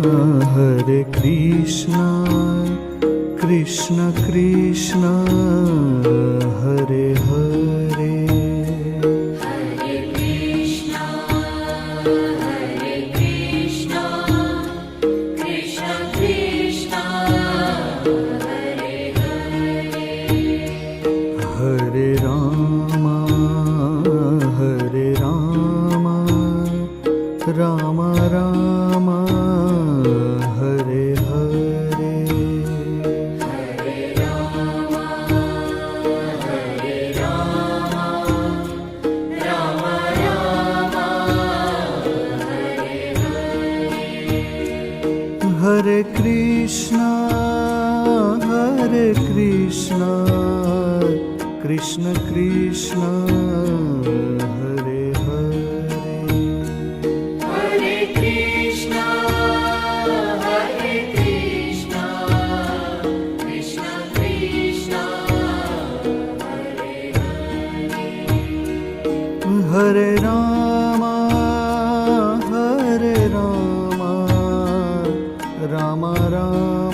Hare Krishna Krishna Krishna Hare Hare Hare Krishna Krishna Krishna Hare Hare Hare Ram Ram Ram Hare Hare Hare Ram Ram Ram Hare Hare Hare Krishna Krishna Krishna Hare Hare Hare Krishna Krishna Krishna Hare Hare Hare Ram Ram Ram